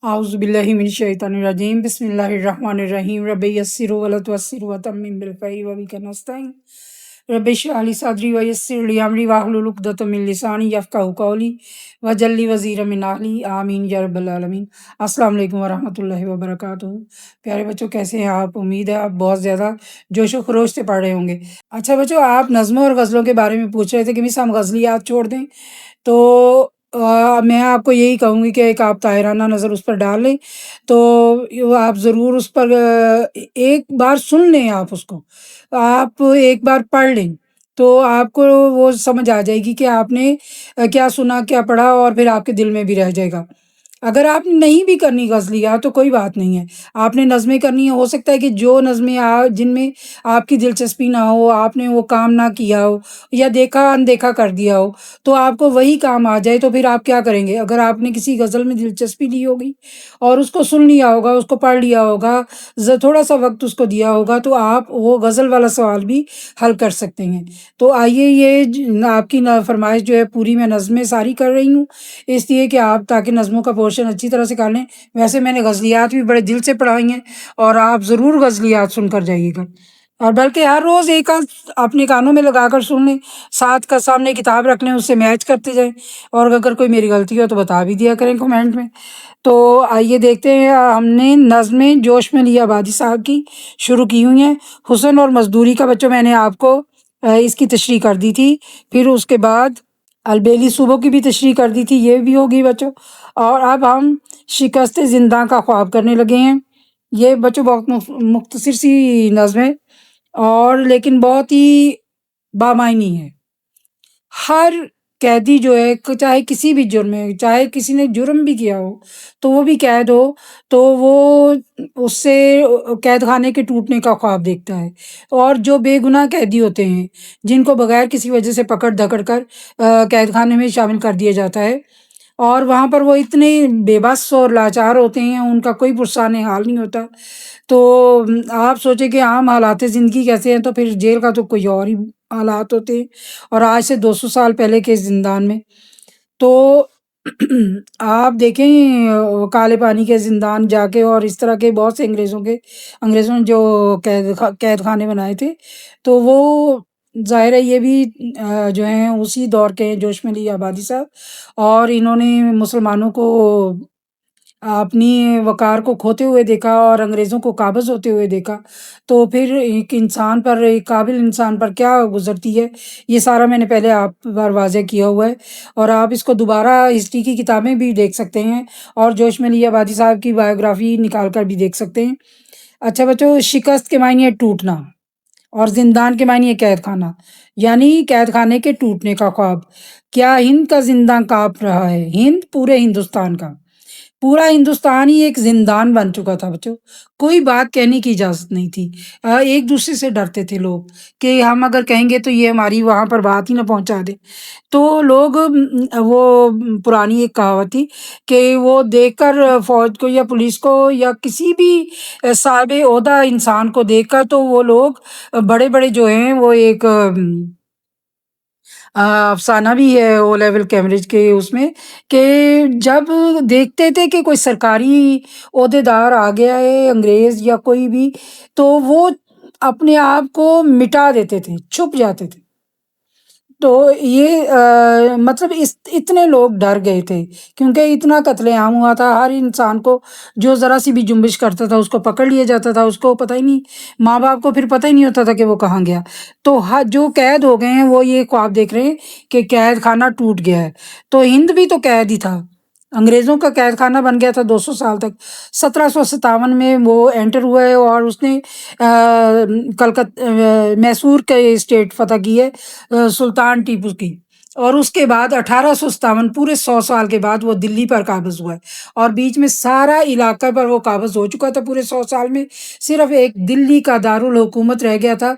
اعوذ باللہ من الشیطان الرجیم بسم اللہ الرحمن الرحیم رب یسر ولا تعسر وتمم بالخیر وبک نستعین رب اشرح لی صدری ویسر لی امری واحلل عقدۃ من لسانی یفقہوا قولی واجعل لی وزیرا من اہلی آمین یا رب العالمین۔ السلام علیکم ورحمۃ اللہ وبرکاتہ۔ پیارے بچوں، کیسے ہیں آپ؟ امید ہے آپ بہت زیادہ جوش و خروش سے پڑھ رہے ہوں گے۔ اچھا بچوں، آپ نظموں اور غزلوں کے بارے میں پوچھ رہے تھے کہ مس ہم غزلیات چھوڑ دیں، تو میں آپ کو یہی کہوں گی کہ ایک آپ طاہرانہ نظر اس پر ڈال لیں، تو آپ ضرور اس پر ایک بار سن لیں، آپ اس کو آپ ایک بار پڑھ لیں تو آپ کو وہ سمجھ آ جائے گی کہ آپ نے کیا سنا، کیا پڑھا، اور پھر آپ کے دل میں بھی رہ جائے گا۔ اگر آپ نے نہیں بھی کرنی غزلیات تو کوئی بات نہیں ہے، آپ نے نظمیں کرنی ہے، ہو سکتا ہے کہ جو نظمیں جن میں آپ کی دلچسپی نہ ہو، آپ نے وہ کام نہ کیا ہو یا دیکھا اندیکھا کر دیا ہو، تو آپ کو وہی کام آ جائے تو پھر آپ کیا کریں گے؟ اگر آپ نے کسی غزل میں دلچسپی لی ہوگی اور اس کو سن لیا ہوگا، اس کو پڑھ لیا ہوگا، تھوڑا سا وقت اس کو دیا ہوگا، تو آپ وہ غزل والا سوال بھی حل کر سکتے ہیں۔ تو آئیے، یہ آپ کی فرمائش جو ہے پوری میں نظمیں ساری کر رہی ہوں، اس لیے کہ آپ تاکہ نظموں کا پورشن اچھی طرح سے کر لیں۔ ویسے میں نے غزلیات بھی بڑے دل سے پڑھائی ہیں، اور آپ ضرور غزلیات سن کر جائیے گا، اور بلکہ ہر روز ایک آدھ اپنے کانوں میں لگا کر سن لیں، ساتھ کا سامنے کتاب رکھ لیں، اس سے میچ کرتے جائیں، اور اگر کوئی میری غلطی ہو تو بتا بھی دیا کریں کمنٹ میں۔ تو آئیے دیکھتے ہیں، ہم نے نظمیں جوش میں لی آبادی صاحب کی شروع کی ہوئی ہیں۔ حسن اور مزدوری کا بچوں میں نے آپ کو اس کی تشریح کر دی تھی، پھر اس کے بعد البیلی صوبوں کی بھی تشریح کر دی تھی، یہ بھی ہوگی بچوں۔ اور اب ہم شکست زنداں کا خواب کرنے لگے ہیں۔ یہ بچوں بہت مختصر سی نظم ہے، اور لیکن بہت ہی بامعنی ہے۔ ہر قیدی جو ہے، چاہے کسی بھی جرم میں، چاہے کسی نے جرم بھی کیا ہو تو وہ بھی قید ہو، تو وہ اس سے قید خانے کے ٹوٹنے کا خواب دیکھتا ہے۔ اور جو بے گناہ قیدی ہوتے ہیں، جن کو بغیر کسی وجہ سے پکڑ دھکڑ کر قید خانے میں شامل کر دیا جاتا ہے، اور وہاں پر وہ اتنے بے بس اور لاچار ہوتے ہیں، ان کا کوئی پرسان حال نہیں ہوتا۔ تو آپ سوچیں کہ عام حالات زندگی کیسے ہیں، تو پھر جیل کا تو کوئی اور ہی حالات ہوتے ہیں، اور آج سے 200 سال پہلے کے زندان میں تو آپ دیکھیں کالے پانی کے زندان جا کے، اور اس طرح کے بہت سے انگریزوں نے جو قید خانے بنائے تھے، تو وہ ظاہر ہے یہ بھی جو ہیں اسی دور کے ہیں، جوش ملی آبادی صاحب، اور انہوں نے مسلمانوں کو اپنی وقار کو کھوتے ہوئے دیکھا اور انگریزوں کو قابض ہوتے ہوئے دیکھا، تو پھر ایک انسان پر، ایک قابل انسان پر کیا گزرتی ہے، یہ سارا میں نے پہلے آپ پر واضح کیا ہوا ہے، اور آپ اس کو دوبارہ ہسٹری کی کتابیں بھی دیکھ سکتے ہیں، اور جوش ملی آبادی صاحب کی بایوگرافی نکال کر بھی دیکھ سکتے ہیں۔ اچھا بچوں، شکست کے معنی ہے ٹوٹنا، اور زندان کے معنی ہے قید خانہ، یعنی قید خانے کے ٹوٹنے کا خواب۔ کیا ہند کا زندان کانپ رہا ہے؟ ہند پورے ہندوستان کا، پورا ہندوستان ہی ایک زندان بن چکا تھا بچوں، کوئی بات کہنے کی اجازت نہیں تھی، ایک دوسرے سے ڈرتے تھے لوگ کہ ہم اگر کہیں گے تو یہ ہماری وہاں پر بات ہی نہ پہنچا دے، تو لوگ وہ پرانی ایک کہاوت تھی کہ وہ دیکھ کر فوج کو یا پولیس کو یا کسی بھی صاحب عہدہ انسان کو دیکھ کر، تو وہ لوگ بڑے بڑے جو ہیں وہ ایک افسانہ بھی ہے او لیول کیمبرج کے اس میں، کہ جب دیکھتے تھے کہ کوئی سرکاری عہدے دار آ گیا ہے، انگریز یا کوئی بھی، تو وہ اپنے آپ کو مٹا دیتے تھے، چھپ جاتے تھے۔ تو یہ مطلب اتنے لوگ ڈر گئے تھے، کیونکہ اتنا قتل عام ہوا تھا، ہر انسان کو جو ذرا سی بھی جنبش کرتا تھا اس کو پکڑ لیا جاتا تھا، اس کو پتہ ہی نہیں، ماں باپ کو پھر پتہ ہی نہیں ہوتا تھا کہ وہ کہاں گیا۔ تو جو قید ہو گئے ہیں وہ یہ خواب دیکھ رہے ہیں کہ قید خانہ ٹوٹ گیا ہے۔ تو ہند بھی تو قید ہی تھا، انگریزوں کا قید خانہ بن گیا تھا 200 سال تک۔ 1757 میں وہ انٹر ہوا ہے، اور اس نے میسور کے اسٹیٹ فتح کی ہے، سلطان ٹیپو کی، اور اس کے بعد 1857 پورے 100 سال کے بعد وہ دلی پر قابض ہوا ہے، اور بیچ میں سارا علاقہ پر وہ قابض ہو چکا تھا۔ پورے 100 سال میں صرف ایک دلی کا دارالحکومت رہ گیا تھا،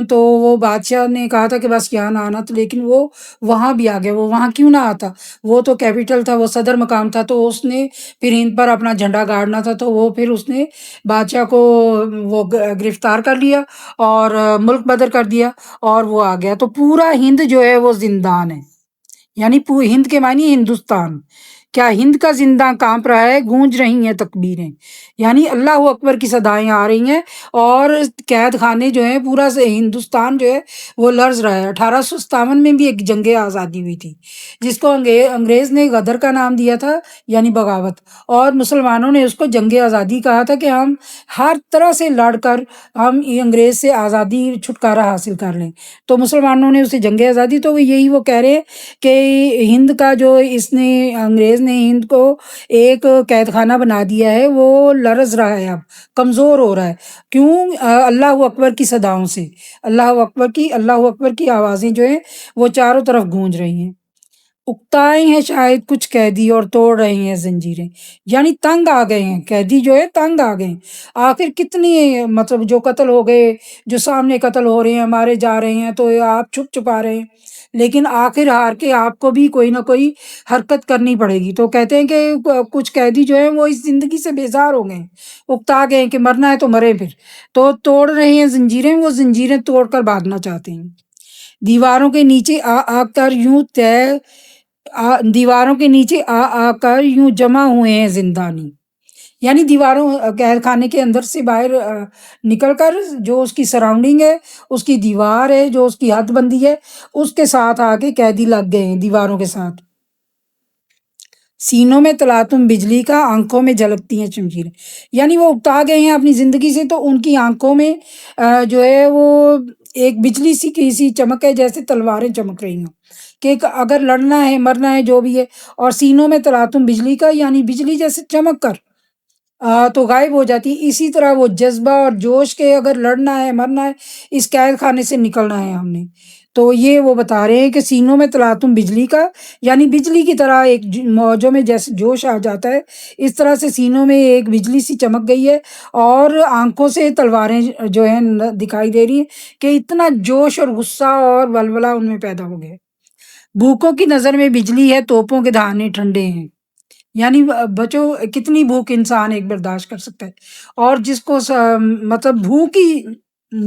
تو وہ بادشاہ نے کہا تھا کہ بس یہاں نہ آنا، تو لیکن وہ وہاں بھی آ گیا۔ وہ وہاں کیوں نہ آتا؟ وہ تو کیپٹل تھا، وہ صدر مقام تھا، تو اس نے پھر ہند پر اپنا جھنڈا گاڑنا تھا، تو وہ پھر اس نے بادشاہ کو وہ گرفتار کر لیا اور ملک بدر کر دیا، اور وہ آ گیا۔ تو پورا ہند جو ہے وہ زندان ہے، یعنی ہند کے معنی ہندوستان، کیا ہند کا زندہ کانپ رہا ہے، گونج رہی ہیں تکبیریں، یعنی اللہ اکبر کی صدائیں آ رہی ہیں، اور قید خانے جو ہیں پورا سے ہندوستان جو ہے وہ لرز رہا ہے۔ 1857 میں بھی ایک جنگ آزادی ہوئی تھی جس کو انگریز نے غدر کا نام دیا تھا، یعنی بغاوت، اور مسلمانوں نے اس کو جنگ آزادی کہا تھا کہ ہم ہر طرح سے لڑ کر ہم انگریز سے آزادی چھٹکارا حاصل کر لیں۔ تو مسلمانوں نے اسے جنگ آزادی، تو یہی وہ کہہ رہے ہیں کہ ہند کا جو انگریز نے ہند کو ایک قید خانہ بنا دیا ہے، وہ لرز رہا ہے، اب کمزور ہو رہا ہے۔ کیوں؟ اللہ اکبر کی صداؤں سے، اللہ اکبر کی آوازیں جو ہیں وہ چاروں طرف گونج رہی ہیں۔ اکتائے ہیں شاید کچھ قیدی اور توڑ رہے ہیں زنجیریں، یعنی تنگ آ گئے ہیں قیدی جو ہے، تنگ آ گئے ہیں۔ آخر کتنی مطلب جو قتل ہو گئے، جو سامنے قتل ہو رہے ہیں، مارے جا رہے ہیں، تو آپ چھپ چھپا رہے ہیں، لیکن آخر ہار کے آپ کو بھی کوئی نہ کوئی حرکت کرنی پڑے گی۔ تو کہتے ہیں کہ کچھ قیدی جو ہیں وہ اس زندگی سے بیزار ہو گئے ہیں، اکتا گئے ہیں کہ مرنا ہے تو مرے پھر، تو توڑ رہے ہیں زنجیریں، وہ زنجیریں توڑ کر بھاگنا چاہتے ہیں۔ دیواروں کے نیچے آ آ کر یوں دیواروں کے نیچے آ آ کر یوں جمع ہوئے ہیں زندانی، یعنی دیواروں قید خانے کے اندر سے باہر نکل کر جو اس کی سراؤنڈنگ ہے، اس کی دیوار ہے، جو اس کی حد بندی ہے، اس کے ساتھ آ کے قیدی لگ گئے ہیں دیواروں کے ساتھ۔ سینوں میں تلاطم بجلی کا، آنکھوں میں جھلکتی ہیں شمشیریں، یعنی وہ اکتا گئے ہیں اپنی زندگی سے، تو ان کی آنکھوں میں جو ہے وہ ایک بجلی سی کی سی چمک ہے، جیسے تلواریں چمک رہی ہوں کہ اگر لڑنا ہے مرنا ہے جو بھی ہے۔ اور سینوں میں تلاطم بجلی کا، یعنی بجلی جیسے چمک کر تو غائب ہو جاتی ہے، اسی طرح وہ جذبہ اور جوش کے اگر لڑنا ہے مرنا ہے، اس قید خانے سے نکلنا ہے ہم نے۔ تو یہ وہ بتا رہے ہیں کہ سینوں میں تلاطم بجلی کا، یعنی بجلی کی طرح ایک موجوں میں جیسے جوش آ جاتا ہے، اس طرح سے سینوں میں ایک بجلی سی چمک گئی ہے، اور آنکھوں سے تلواریں جو ہیں دکھائی دے رہی ہیں کہ اتنا جوش اور غصہ اور ولولہ ان میں پیدا ہو گیا۔ بھوکوں کی نظر میں بجلی ہے، توپوں کے دہانے ٹھنڈے ہیں، یعنی بچو کتنی بھوک انسان ایک برداشت کر سکتا ہے، اور جس کو مطلب بھوک ہی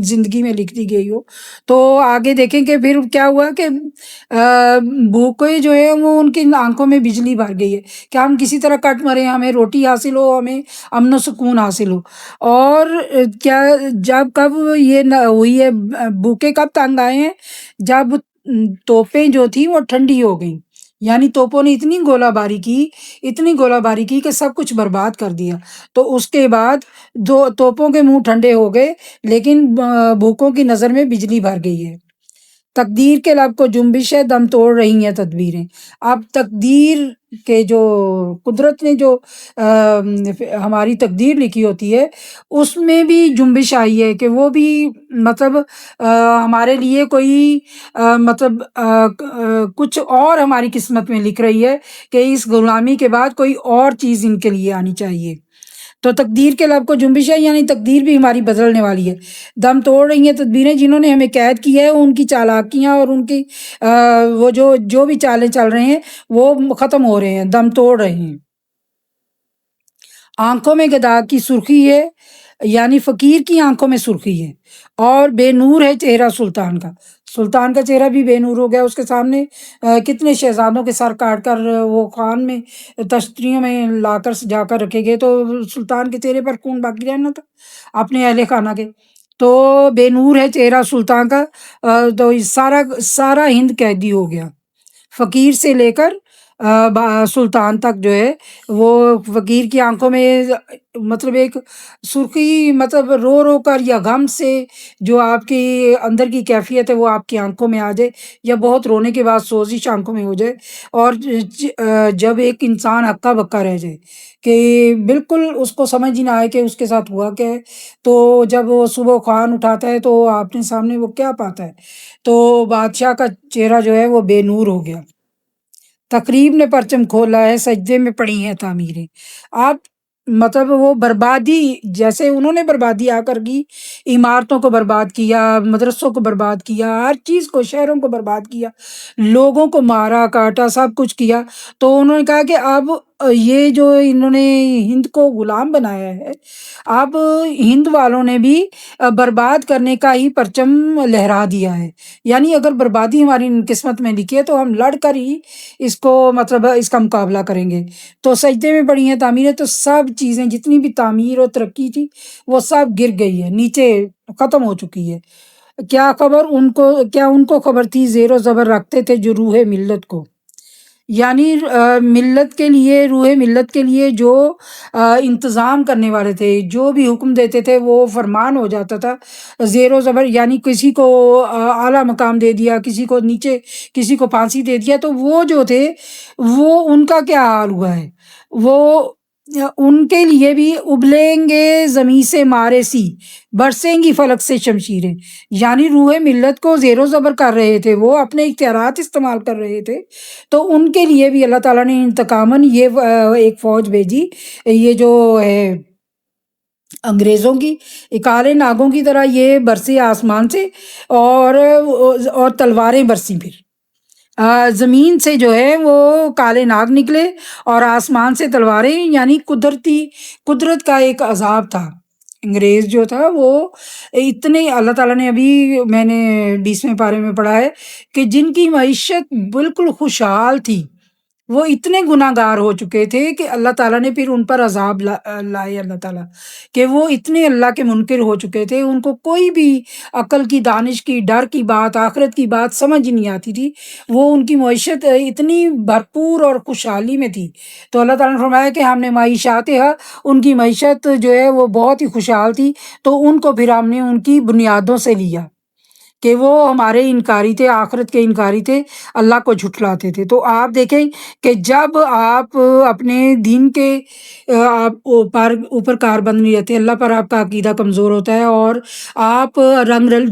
زندگی میں لکھ دی گئی ہو، تو آگے دیکھیں کہ پھر کیا ہوا کہ بھوکے جو ہے وہ ان کی آنکھوں میں بجلی بھر گئی ہے کہ ہم کسی طرح کٹ مرے، ہمیں روٹی حاصل ہو، ہمیں امن و سکون حاصل ہو۔ اور کیا جب کب یہ ہوئی ہے، بھوکے کب تنگ آئے ہیں؟ جب توپیں جو تھیں وہ ٹھنڈی ہو گئیں، یعنی توپوں نے اتنی گولہ باری کی کہ سب کچھ برباد کر دیا۔ تو اس کے بعد دو توپوں کے منہ ٹھنڈے ہو گئے، لیکن بھوکوں کی نظر میں بجلی بھر گئی ہے۔ تقدیر کے لب کو جنبش ہے، دم توڑ رہی ہیں تدبیریں۔ اب تقدیر کے جو قدرت نے جو ہماری تقدیر لکھی ہوتی ہے، اس میں بھی جنبش آئی ہے کہ وہ بھی مطلب ہمارے لیے کوئی مطلب کچھ اور ہماری قسمت میں لکھ رہی ہے کہ اس غلامی کے بعد کوئی اور چیز ان کے لیے آنی چاہیے۔ تو تقدیر کے لب کو جنبش ہے، یعنی تقدیر بھی ہماری بدلنے والی ہے۔ دم توڑ رہی ہیں تدبیریں، جنہوں نے ہمیں قید کیا ہے ان کی چالاکیاں اور ان کی وہ جو بھی چالیں چل رہے ہیں وہ ختم ہو رہے ہیں، دم توڑ رہے ہیں۔ آنکھوں میں گدا کی سرخی ہے، یعنی فقیر کی آنکھوں میں سرخی ہے، اور بے نور ہے چہرہ سلطان کا چہرہ بھی بے نور ہو گیا۔ اس کے سامنے کتنے شہزادوں کے سر کاٹ کر وہ خان میں تشتریوں میں لا کر سجا کر رکھے گئے، تو سلطان کے چہرے پر خون باقی رہنا تھا اپنے اہل خانہ کے۔ تو بے نور ہے چہرہ سلطان کا، تو سارا ہند قیدی ہو گیا، فقیر سے لے کر سلطان تک جو ہے وہ فقیر کی آنکھوں میں مطلب ایک سرخی، مطلب رو رو کر یا غم سے جو آپ کی اندر کی کیفیت ہے وہ آپ کی آنکھوں میں آ جائے، یا بہت رونے کے بعد سوزش آنکھوں میں ہو جائے، اور جب ایک انسان ہکا بکا رہ جائے کہ بالکل اس کو سمجھ ہی نہ آئے کہ اس کے ساتھ ہوا کیا ہے، تو جب وہ صبح خوان اٹھاتا ہے تو اپنے سامنے وہ کیا پاتا ہے، تو بادشاہ کا چہرہ جو ہے وہ بے نور ہو گیا۔ تقریب نے پرچم کھولا ہے، سجدے میں پڑی ہیں تعمیریں۔ آپ مطلب وہ بربادی، جیسے انہوں نے بربادی آ کر کی، عمارتوں کو برباد کیا، مدرسوں کو برباد کیا، ہر چیز کو، شہروں کو برباد کیا، لوگوں کو مارا کاٹا، سب کچھ کیا، تو انہوں نے کہا کہ اب یہ جو انہوں نے ہند کو غلام بنایا ہے، اب ہند والوں نے بھی برباد کرنے کا ہی پرچم لہرا دیا ہے۔ یعنی اگر بربادی ہماری قسمت میں لکھی ہے تو ہم لڑ کر ہی اس کو مطلب اس کا مقابلہ کریں گے۔ تو سجدے میں پڑی ہیں تعمیریں، تو سب چیزیں جتنی بھی تعمیر اور ترقی تھی وہ سب گر گئی ہے، نیچے ختم ہو چکی ہے۔ کیا ان کو خبر تھی زیر و زبر رکھتے تھے جو روح ملت کو، یعنی ملت کے لیے، روح ملت کے لیے جو انتظام کرنے والے تھے، جو بھی حکم دیتے تھے وہ فرمان ہو جاتا تھا زیر و زبر، یعنی کسی کو اعلیٰ مقام دے دیا، کسی کو نیچے، کسی کو پھانسی دے دیا، تو وہ جو تھے وہ ان کا کیا حال ہوا ہے، وہ ان کے لیے بھی ابلیں گے زمیں سے مارے سی، برسیں گی فلک سے شمشیریں، یعنی روح ملت کو زیر و زبر کر رہے تھے، وہ اپنے اختیارات استعمال کر رہے تھے، تو ان کے لیے بھی اللہ تعالیٰ نے انتقاماً یہ ایک فوج بھیجی، یہ جو ہے انگریزوں کی، کالے ناگوں کی طرح یہ برسی آسمان سے، اور تلواریں برسی، پھر زمین سے جو ہے وہ کالے ناگ نکلے اور آسمان سے تلواریں، یعنی قدرت کا ایک عذاب تھا۔ انگریز جو تھا وہ اتنے، اللہ تعالیٰ نے ابھی میں نے 20ویں پارے میں پڑھا ہے کہ جن کی معیشت بالکل خوشحال تھی وہ اتنے گناہ گار ہو چکے تھے کہ اللہ تعالیٰ نے پھر ان پر عذاب لائے، اللہ تعالیٰ کہ وہ اتنے اللہ کے منکر ہو چکے تھے، ان کو کوئی بھی عقل کی، دانش کی، ڈر کی بات، آخرت کی بات سمجھ نہیں آتی تھی، وہ ان کی معیشت اتنی بھرپور اور خوشحالی میں تھی۔ تو اللہ تعالیٰ نے فرمایا کہ ہم نے معیشات ہے، ان کی معیشت جو ہے وہ بہت ہی خوشحال تھی، تو ان کو پھر ہم نے ان کی بنیادوں سے لیا کہ وہ ہمارے انکاری تھے، آخرت کے انکاری تھے، اللہ کو جھٹلاتے تھے۔ تو آپ دیکھیں کہ جب آپ اپنے دین کے آپ اوپر کاربند نہیں رہتے، اللہ پر آپ کا عقیدہ کمزور ہوتا ہے، اور آپ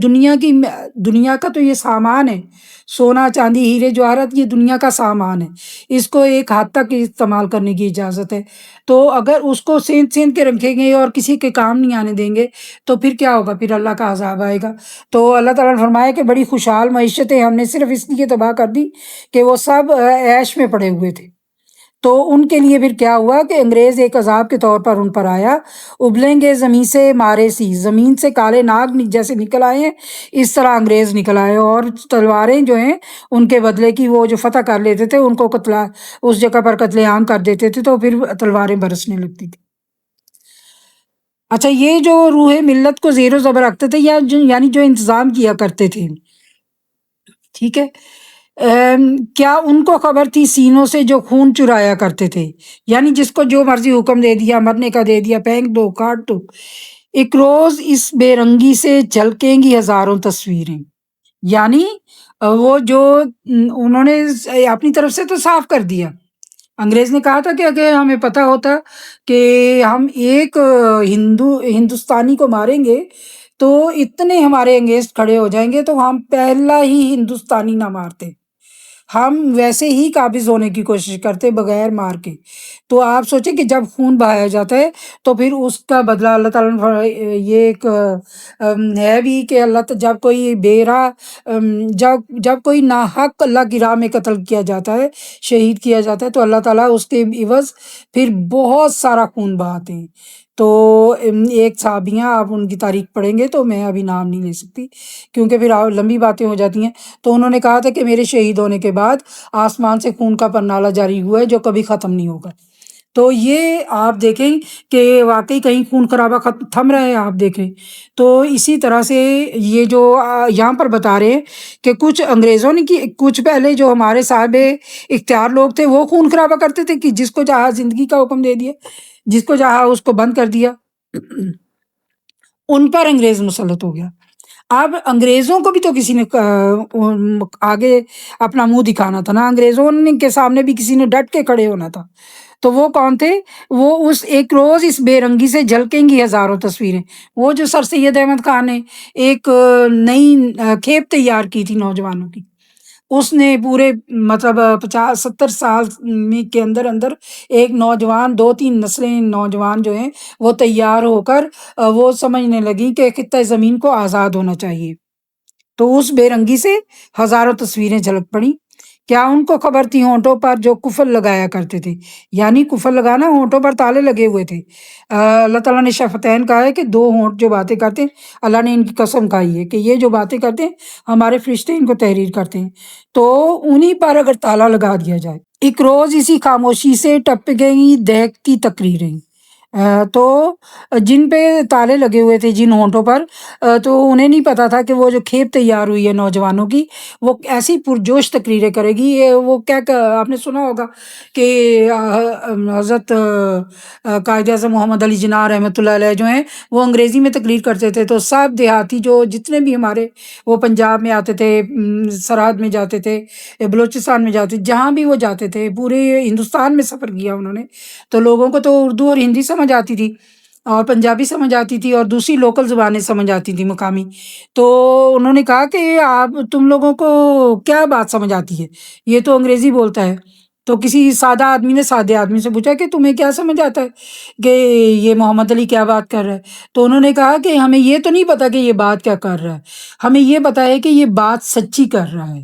دنیا کا تو یہ سامان ہے، سونا چاندی ہیرے جواہرات یہ دنیا کا سامان ہے، اس کو ایک حد تک استعمال کرنے کی اجازت ہے، تو اگر اس کو سینت کے رکھیں گے اور کسی کے کام نہیں آنے دیں گے تو پھر کیا ہوگا، پھر اللہ کا عذاب آئے گا۔ تو اللہ تعالیٰ نے فرمایا کہ بڑی خوشحال معیشتیں ہم نے صرف اس لیے تباہ کر دی کہ وہ سب عیش میں پڑے ہوئے تھے۔ تو ان کے لیے پھر کیا ہوا کہ انگریز ایک عذاب کے طور پر ان پر آیا، ابلیں گے زمین سے مارے سی، زمین سے کالے ناگ جیسے نکل آئے ہیں اس طرح انگریز نکل آئے، اور تلواریں جو ہیں ان کے بدلے کی، وہ جو فتح کر لیتے تھے ان کو اس جگہ پر قتل عام کر دیتے تھے، تو پھر تلواریں برسنے لگتی تھی۔ اچھا، یہ جو روح ملت کو زیر و زبر رکھتے تھے، یعنی جو انتظام کیا کرتے تھے، ٹھیک ہے، کیا ان کو خبر تھی سینوں سے جو خون چرایا کرتے تھے، یعنی جس کو جو مرضی حکم دے دیا، مرنے کا دے دیا، پھینک دو، کاٹ دو، ایک روز اس بے رنگی سے جھلکیں گی ہزاروں تصویریں، یعنی وہ جو انہوں نے اپنی طرف سے تو صاف کر دیا، انگریز نے کہا تھا کہ اگر ہمیں پتہ ہوتا کہ ہم ایک ہندوستانی کو ماریں گے تو اتنے ہمارے انگیسٹ کھڑے ہو جائیں گے، تو ہم پہلا ہی ہندوستانی نہ مارتے، ہم ویسے ہی قابض ہونے کی کوشش کرتے بغیر مار کے۔ تو آپ سوچیں کہ جب خون بہایا جاتا ہے تو پھر اس کا بدلہ اللہ تعالیٰ نے یہ ایک ہے بھی کہ جب کوئی جب کوئی ناحق اللہ کی راہ میں قتل کیا جاتا ہے، شہید کیا جاتا ہے، تو اللہ تعالیٰ اس کے عوض پھر بہت سارا خون بہاتے ہیں۔ تو ایک صحابیاں، آپ ان کی تاریخ پڑھیں گے تو میں ابھی نام نہیں لے سکتی کیونکہ پھر لمبی باتیں ہو جاتی ہیں، تو انہوں نے کہا تھا کہ میرے شہید ہونے کے بعد آسمان سے خون کا پرنالہ جاری ہوا ہے جو کبھی ختم نہیں ہوگا۔ تو یہ آپ دیکھیں کہ واقعی کہیں خون خرابہ تھم رہا ہے، آپ دیکھیں۔ تو اسی طرح سے یہ جو یہاں پر بتا رہے ہیں کہ کچھ انگریزوں نے کچھ پہلے جو ہمارے صاحب اختیار لوگ تھے وہ خون خرابہ کرتے تھے کہ جس کو چاہا زندگی کا حکم دے دیا، جس کو چاہا اس کو بند کر دیا، ان پر انگریز مسلط ہو گیا۔ اب انگریزوں کو بھی تو کسی نے آگے اپنا منہ دکھانا تھا نا، انگریزوں کے سامنے بھی کسی نے ڈٹ کے کھڑے ہونا تھا، تو وہ کون تھے؟ وہ اس ایک روز اس بے رنگی سے جھلکیں گی ہزاروں تصویریں، وہ جو سر سید احمد خان نے ایک نئی کھیپ تیار کی تھی نوجوانوں کی، اس نے پورے مطلب 50-70 سال کے اندر ایک نوجوان، 2-3 نسلیں نوجوان جو ہیں وہ تیار ہو کر وہ سمجھنے لگیں کہ خطہ زمین کو آزاد ہونا چاہیے، تو اس بے رنگی سے ہزاروں تصویریں جھلک پڑیں کیا ان کو خبر تھی ہونٹوں پر جو قفل لگایا کرتے تھے؟ یعنی قفل لگانا، ہونٹوں پر تالے لگے ہوئے تھے۔ اللہ تعالیٰ نے شفتین کہا ہے کہ دو ہونٹ جو باتیں کرتے ہیں، اللہ نے ان کی قسم کھائی ہے کہ یہ جو باتیں کرتے ہیں ہمارے فرشتے ان کو تحریر کرتے ہیں، تو انہی پر اگر تالا لگا دیا جائے۔ ایک روز اسی خاموشی سے ٹپ گئی دہتی تقریریں، تو جن پہ تالے لگے ہوئے تھے جن ہونٹوں پر، تو انہیں نہیں پتا تھا کہ وہ جو کھیپ تیار ہوئی ہے نوجوانوں کی، وہ ایسی پرجوش تقریریں کرے گی۔ وہ کیا آپ نے سنا ہوگا کہ حضرت قائد اعظم محمد علی جناح رحمۃ اللہ علیہ جو ہیں وہ انگریزی میں تقریر کرتے تھے، تو سب دیہاتی جو جتنے بھی ہمارے وہ پنجاب میں آتے تھے، سرحد میں جاتے تھے، بلوچستان میں جاتے، جہاں بھی وہ جاتے تھے، پورے ہندوستان میں سفر کیا انہوں نے، تو لوگوں کو تو اردو اور ہندی سمجھ آتی تھی اور پنجابی سمجھ آتی تھی اور دوسری لوکل زبانیں سمجھ آتی تھی مقامی۔ تو انہوں نے کہا کہ آپ تم لوگوں کو کیا بات سمجھ آتی ہے، یہ تو انگریزی بولتا ہے۔ تو کسی سادہ آدمی نے سادے آدمی سے پوچھا کہ تمہیں کیا سمجھ آتا ہے کہ یہ محمد علی کیا بات کر رہا ہے؟ تو انہوں نے کہا کہ ہمیں یہ تو نہیں پتا کہ یہ بات کیا کر رہا ہے، ہمیں یہ پتا ہے کہ یہ بات سچی کر رہا ہے۔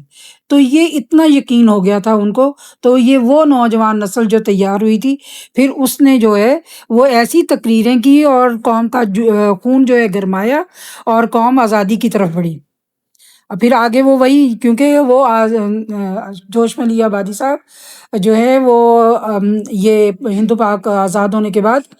تو یہ اتنا یقین ہو گیا تھا ان کو، تو یہ وہ نوجوان نسل جو تیار ہوئی تھی، پھر اس نے جو ہے وہ ایسی تقریریں کی اور قوم کا خون جو ہے گرمایا اور قوم آزادی کی طرف بڑھی۔ اور پھر آگے وہ وہی، کیونکہ وہ جوش میں علی آبادی صاحب جو ہے وہ یہ ہندو پاک آزاد ہونے کے بعد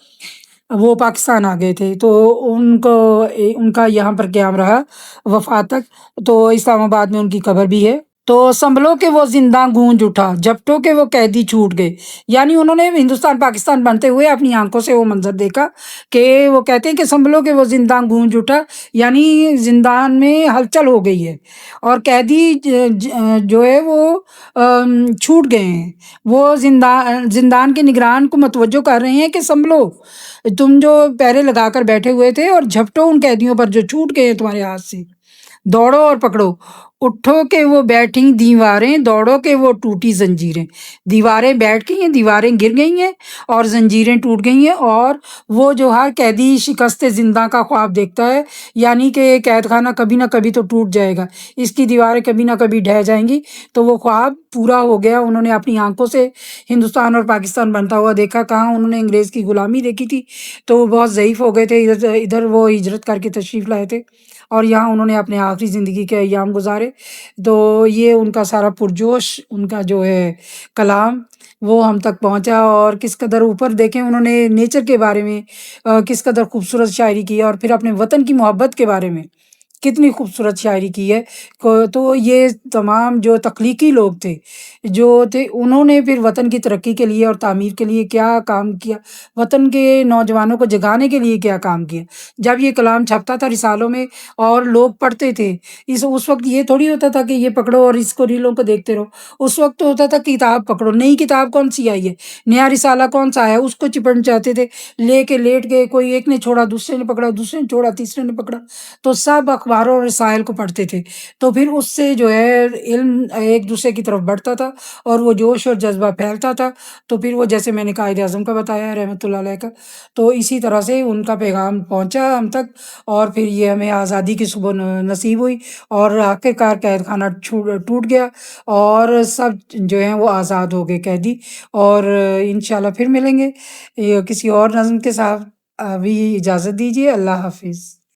وہ پاکستان آ گئے تھے، تو ان کا یہاں پر قیام رہا وفات تک، تو اسلام آباد میں ان کی قبر بھی ہے۔ تو سنبھلو کہ وہ زنداں گونج اٹھا، جھپٹوں کے وہ قیدی چھوٹ گئے، یعنی انہوں نے ہندوستان پاکستان بنتے ہوئے اپنی آنکھوں سے وہ منظر دیکھا کہ وہ کہتے ہیں کہ سنبھلو کہ وہ زنداں گونج اٹھا، یعنی زندان میں ہلچل ہو گئی ہے اور قیدی جو ہے وہ چھوٹ گئے ہیں۔ وہ زندان کے نگران کو متوجہ کر رہے ہیں کہ سنبھلو، تم جو پہرے لگا کر بیٹھے ہوئے تھے اور جھپٹو ان قیدیوں پر جو چھوٹ گئے ہیں تمہارے ہاتھ سے، دوڑو اور پکڑو، اٹھو کہ وہ بیٹھیں دیواریں، دوڑو کہ وہ ٹوٹی زنجیریں۔ دیواریں بیٹھ گئی ہیں، دیواریں گر گئی ہیں اور زنجیریں ٹوٹ گئی ہیں، اور وہ جو ہر قیدی شکست زندہ کا خواب دیکھتا ہے، یعنی کہ قید خانہ کبھی نہ کبھی تو ٹوٹ جائے گا، اس کی دیواریں کبھی نہ کبھی ڈھہ جائیں گی، تو وہ خواب پورا ہو گیا۔ انہوں نے اپنی آنکھوں سے ہندوستان اور پاکستان بنتا ہوا دیکھا۔ کہاں انہوں نے انگریز کی غلامی دیکھی تھی، تو وہ بہت ضعیف ہو گئے تھے، ادھر وہ ہجرت کر کے تشریف لائے تھے اور یہاں انہوں نے اپنے آخری زندگی کے ایام گزارے۔ تو یہ ان کا سارا پرجوش، ان کا جو ہے کلام وہ ہم تک پہنچا، اور کس قدر اوپر دیکھیں انہوں نے نیچر کے بارے میں کس قدر خوبصورت شاعری کی ہے، اور پھر اپنے وطن کی محبت کے بارے میں کتنی خوبصورت شاعری کی ہے۔ تو یہ تمام جو تخلیقی لوگ تھے جو تھے، انہوں نے پھر وطن کی ترقی کے لیے اور تعمیر کے لیے کیا کام کیا، وطن کے نوجوانوں کو جگانے کے لیے کیا کام کیا۔ جب یہ کلام چھپتا تھا رسالوں میں اور لوگ پڑھتے تھے، اس وقت یہ تھوڑی ہوتا تھا کہ یہ پکڑو اور اس کو ریلوں کو دیکھتے رہو، اس وقت تو ہوتا تھا کتاب پکڑو، نئی کتاب کون سی آئی ہے، نیا رسالہ کون سا آیا ہے، اس کو چپڑنا چاہتے تھے، لے کے لیٹ گئے، کوئی ایک نے چھوڑا، دوسرے نے پکڑا، دوسرے نے چھوڑا، تیسرے نے پکڑا، تو سب اخباروں اور رسائل کو پڑھتے تھے۔ تو پھر اس سے جو ہے علم ایک دوسرے کی طرف بڑھتا تھا اور وہ جوش اور جذبہ پھیلتا تھا۔ تو پھر وہ جیسے میں نے قائد اعظم کا بتایا رحمۃ اللہ علیہ کا، تو اسی طرح سے ان کا پیغام پہنچا ہم تک، اور پھر یہ ہمیں آزادی کی صبح نصیب ہوئی، اور آخر کار قید خانہ ٹوٹ گیا اور سب جو ہیں وہ آزاد ہو گئے قیدی۔ اور انشاءاللہ پھر ملیں گے کسی اور نظم کے ساتھ۔ ابھی اجازت دیجیے، اللہ حافظ۔